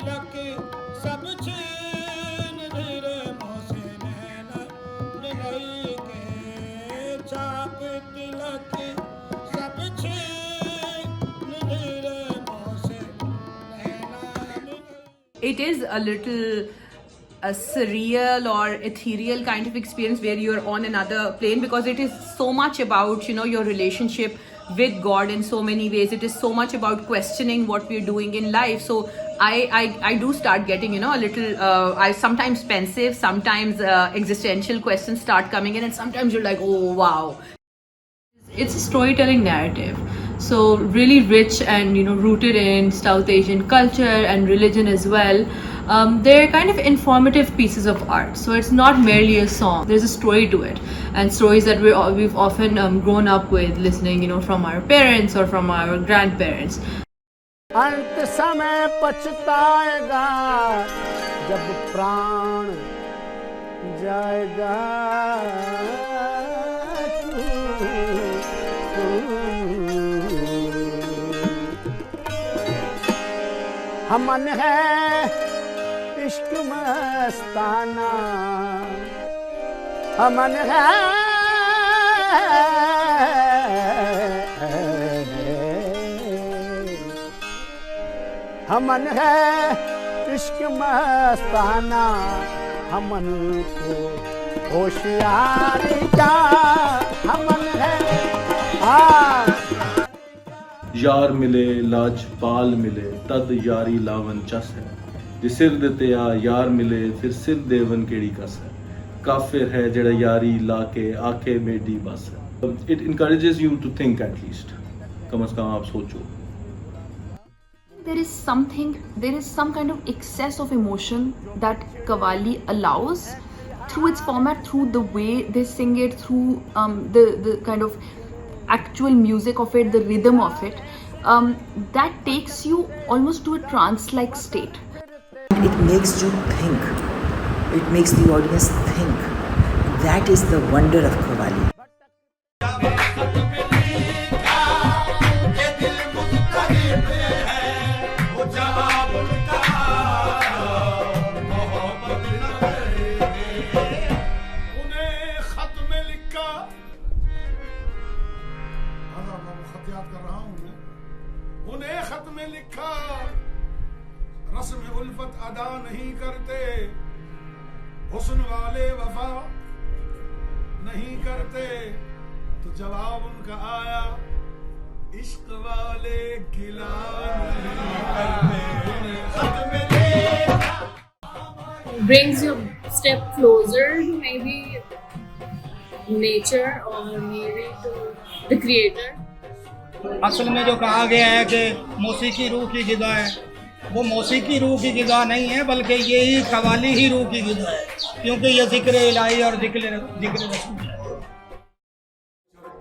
तिलक सब छीन धीरे मोसे नैना मिलई के चाप तिलक सब छीन धीरे मोसे नैना मिलई. It is a little a surreal or ethereal kind of experience where you're on another plane, because it is so much about, you know, your relationship with God in so many ways. It is so much about questioning what we're doing in life. So I do start getting, you know, a little I sometimes pensive, sometimes existential questions start coming in, and sometimes you're like, oh wow. It's a storytelling narrative, so really rich and, you know, rooted in South Asian culture and religion as well. They're kind of informative pieces of art, so it's not merely a song. There's a story to it, and stories that we've often grown up with listening, you know, from our parents or from our grandparents. अंत समय पछताएगा जब प्राण जाएगा. हमन है इश्क मस्ताना, हमन है हमन है इश्क मस्ताना, हमन को होशियारी का हमन है. यार मिले लाजपाल मिले तद यारी लावन चस है, जे सिर दिते आ यार मिले फिर सिर देवन केड़ी कस है, काफिर है जेड़ा यारी लाके आके मेडी बस है. It encourages you to think at least. कम से कम आप सोचो. There is some kind of excess of emotion that Qawwali allows through its format, through the way they sing it, through the kind of actual music of it, the rhythm of it, that takes you almost to a trance-like state. It makes you think. It makes the audience think. That is the wonder of Qawwali. उन्हें खत में लिखा रस्म उल्फत अदा नहीं करते, हुस्न वाले वफा नहीं करते, तो जवाब उनका आया इश्क वाले गिला नहीं करते. खत में लिखा brings you a step closer to maybe nature or maybe to the creator. असल में जो कहा गया है कि मौसीकी रूह की ग़िज़ा है, वो मौसीकी रूह की ग़िज़ा नहीं है, बल्कि यही कव्वाली ही रूह की ग़िज़ा है, क्योंकि ये ज़िक्र इलाही और ज़िक्र रसूल है.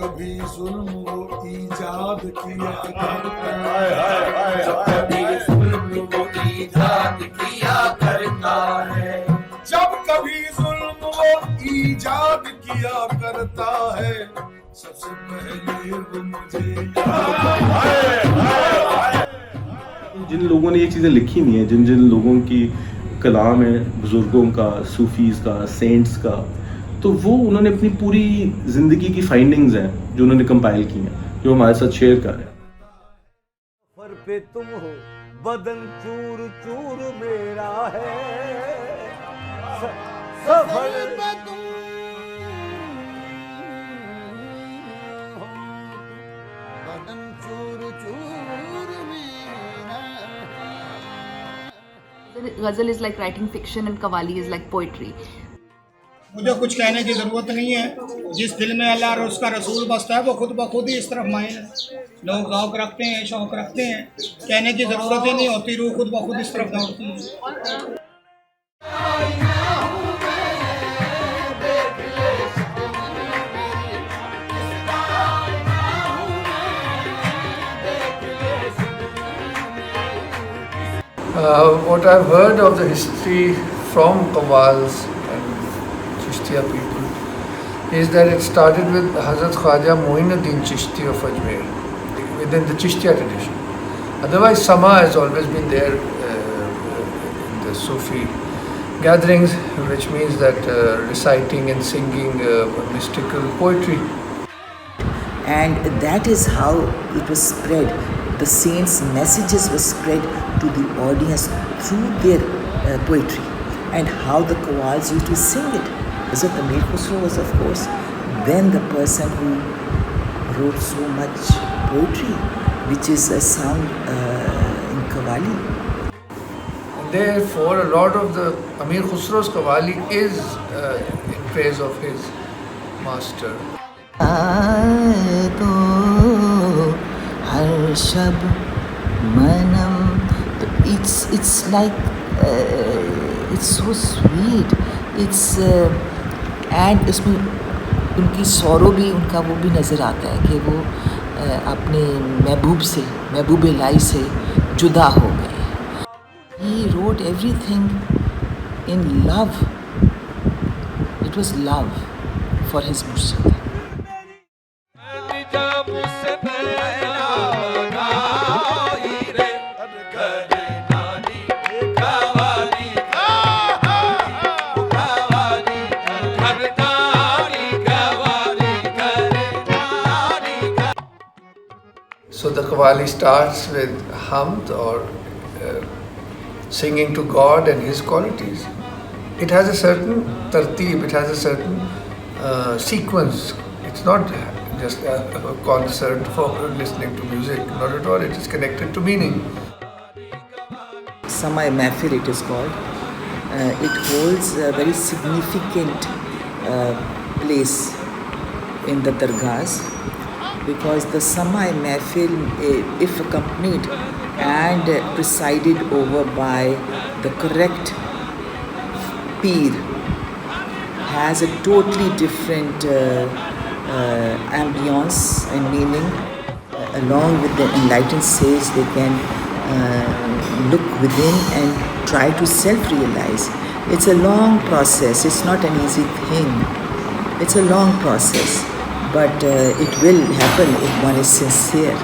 कभी जुल्म वो ईजाद किया करता है, जब कभी जुल्म वो ईजाद किया करता है, सबसे पहले वो मुझे जिन लोगों ने ये चीज़ें लिखी नहीं है, जिन जिन लोगों की कलाम है, बुजुर्गों का, सूफीज़ का, सेंट्स का, तो वो उन्होंने अपनी पूरी ज़िंदगी की फाइंडिंग्स हैं जो उन्होंने कंपाइल की हैं, जो हमारे साथ शेयर कर रहे हैं. सफर पे तुम हो बदन चूर चूर मेरा है, सफर पे तुम बदन चूर चूर मेरा है. Ghazal is like writing fiction and Qawwali is like poetry. मुझे कुछ कहने की ज़रूरत नहीं है. जिस दिल में अल्लाह और उसका रसूल बसता है वो खुद ब खुद ही इस तरफ माइल है. लोग ज़ौक़ रखते हैं, शौक़ रखते हैं, कहने की ज़रूरत ही नहीं होती, रूह खुद ब खुद इस तरफ दौड़ती है. What I've heard of the history from Qawwals and Chishtiya people is that it started with Hazrat Khwaja Moinuddin Chishti of Ajmer within the Chishtiya tradition. Otherwise, Sama has always been there the Sufi gatherings, which means that reciting and singing mystical poetry. And that is how it was spread. The saints' messages were spread to the audience through their poetry, and how the qawwals used to sing it. Hazrat Amir Khusro was, of course, then the person who wrote so much poetry, which is sung in qawwali. Therefore, a lot of the Amir Khusro's qawwali is in praise of his master. तो हर शब मनम, it's like it's so sweet, it's and इसमें उनकी sorrow भी, उनका वो भी नज़र आता है कि वो अपने महबूब इलाही से जुदा हो गए. He wrote everything in love. It was love for his Murshid. So the qawwali starts with hamd or singing to God and His qualities. It has a certain tarteeb, it has a certain sequence. It's not just a concert for listening to music, not at all. It is connected to meaning. Samay Mahfil it is called. It holds a very significant place in the dargahs, because the Samay Mahfil, if accompanied and presided over by the correct peer, has a totally different ambience and meaning. Along with the enlightened sage, they can look within and try to self-realize. It's a long process. It's not an easy thing. It's a long process, but it will happen if one is sincere.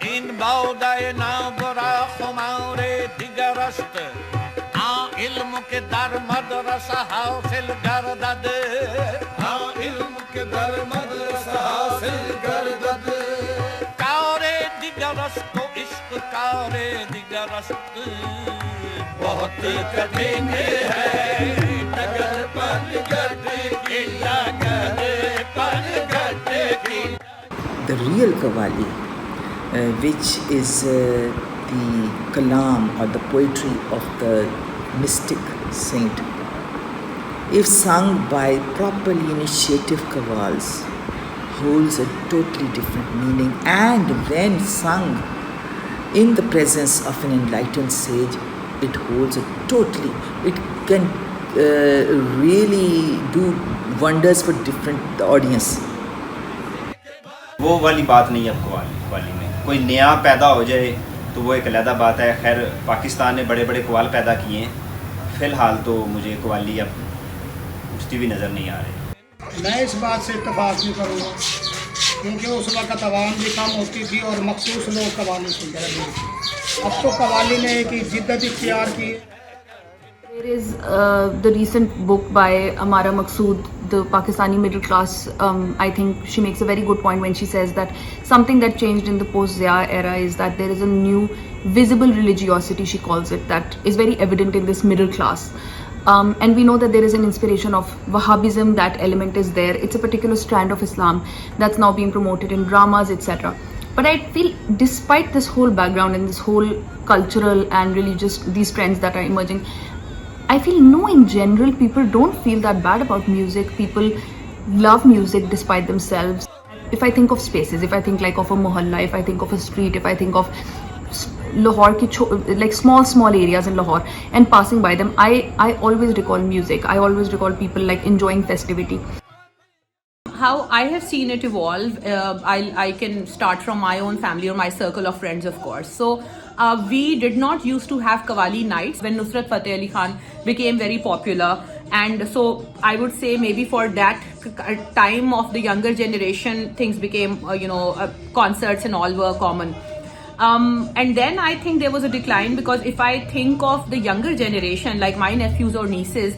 In Baudae na bora khumare digarast a ilm ke dar madrasa hasil gardad a ilm ke dar madrasa hasil gardad kare digarast ko ishq kare digarast bahut kathine hai nagar pan gade ki nagar pan gade ki. The real qawwali, which is the kalam or the poetry of the mystic saint, if sung by properly initiative qawwals, holds a totally different meaning, and when sung in the presence of an enlightened sage, it holds a totally, it can really do wonders for different audience. वो वाली बात नहीं है अब कव्वाली में. कोई नया पैदा हो जाए तो वो एक अलग बात है. खैर पाकिस्तान ने बड़े बड़े कव्वाल पैदा किए हैं. फ़िलहाल तो मुझे कव्वाली अब उठती भी नज़र नहीं आ रही. मैं इस बात से इत्तेफाक नहीं करूँगा, क्योंकि उस वक्त आवाम भी कम होती थी और मखसूस लोग कव्वाली सुनते रहते. अब तो कव्वाली ने एक जिद्दत इख्तियार की. There is the recent book by Amara Maqsood, the Pakistani middle class. I think she makes a very good point when she says that something that changed in the post-Zia era is that there is a new visible religiosity, she calls it, that is very evident in this middle class. And we know that there is an inspiration of Wahhabism, that element is there. It's a particular strand of Islam that's now being promoted in dramas, etc. But I feel despite this whole background and this whole cultural and religious, these trends that are emerging, I feel no, in general, people don't feel that bad about music. People love music despite themselves. If I think of spaces, if I think like of a mohalla, if I think of a street, if I think of Lahore, like small areas in Lahore, and passing by them, I always recall music. I always recall people like enjoying festivity. How I have seen it evolve, I can start from my own family or my circle of friends, of course. So we did not used to have Qawwali nights when Nusrat Fateh Ali Khan became very popular, and so I would say maybe for that time of the younger generation, things became concerts and all were common. And then I think there was a decline, because if I think of the younger generation, like my nephews or nieces,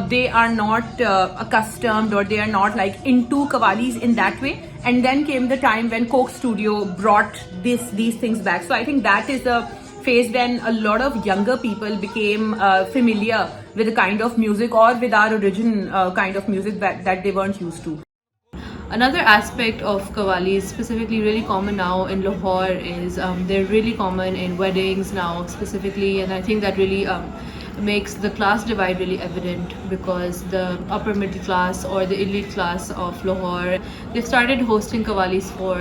they are not accustomed, or they are not like into qawwalis in that way. And then came the time when Coke Studio brought these things back. So I think that is the phase when a lot of younger people became familiar with the kind of music, or with our original kind of music that they weren't used to. Another aspect of qawwalis, specifically really common now in Lahore, is they're really common in weddings now specifically, and I think that really makes the class divide really evident, because the upper middle class or the elite class of Lahore, they've started hosting qawwalis for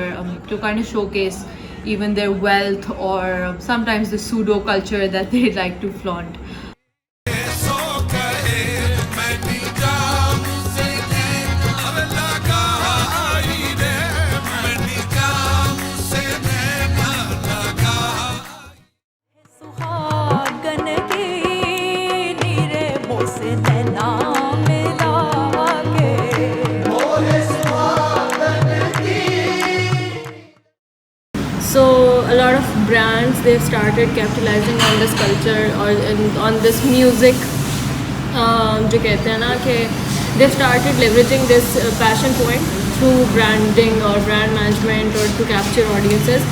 to kind of showcase even their wealth, or sometimes the pseudo culture that they like to flaunt. So a lot of brands, they've started capitalizing on this culture, or on this music. जो कहते हैं ना कि they've started leveraging this passion point through branding or brand management, or to capture audiences.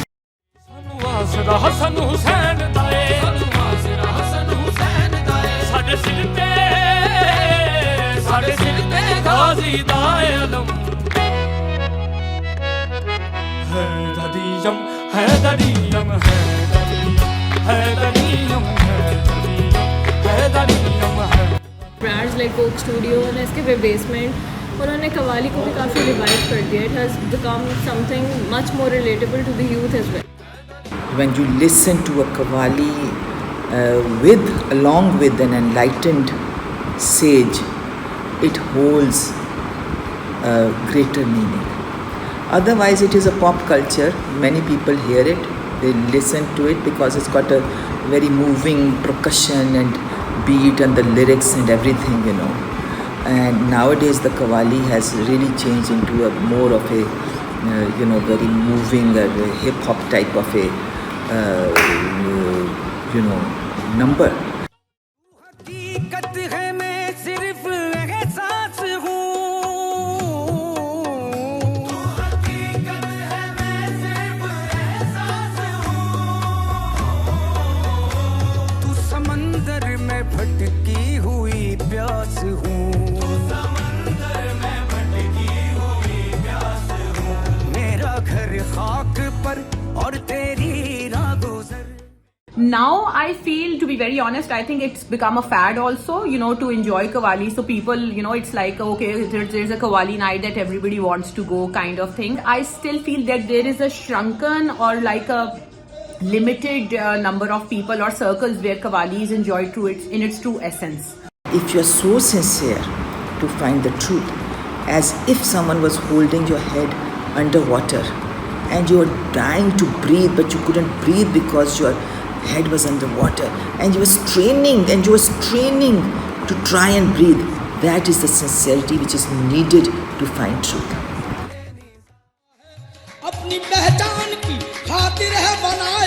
Brands like Coke Studio and इसके basement उन्होंने कव्वाली को भी काफ़ी रिवाइव कर दिया. It has become something much more relatable to the youth as well. When you listen to a qawwali along with an enlightened sage, it holds a greater meaning. Otherwise, it is a pop culture. Many people hear it, they listen to it because it's got a very moving percussion and beat and the lyrics and everything, you know. And nowadays the qawwali has really changed into a more of a, very moving, hip hop type of a, number. भटकी हुई प्यास हूँ, मेरा घर खाक पर और तेरी रागोज़र. Now I feel, to be very honest, I think it's become a fad also, to enjoy qawwali. So people, it's like, okay, there's a qawwali night that everybody wants to go kind of thing. I still feel that there is a shrunken, or like a limited number of people or circles where qawwali is enjoyed in its true essence. If you're so sincere to find the truth, as if someone was holding your head underwater and you were trying to breathe but you couldn't breathe because your head was underwater, and you were straining to try and breathe, that is the sincerity which is needed to find truth. अपनी पहचान की खातिर है बनाया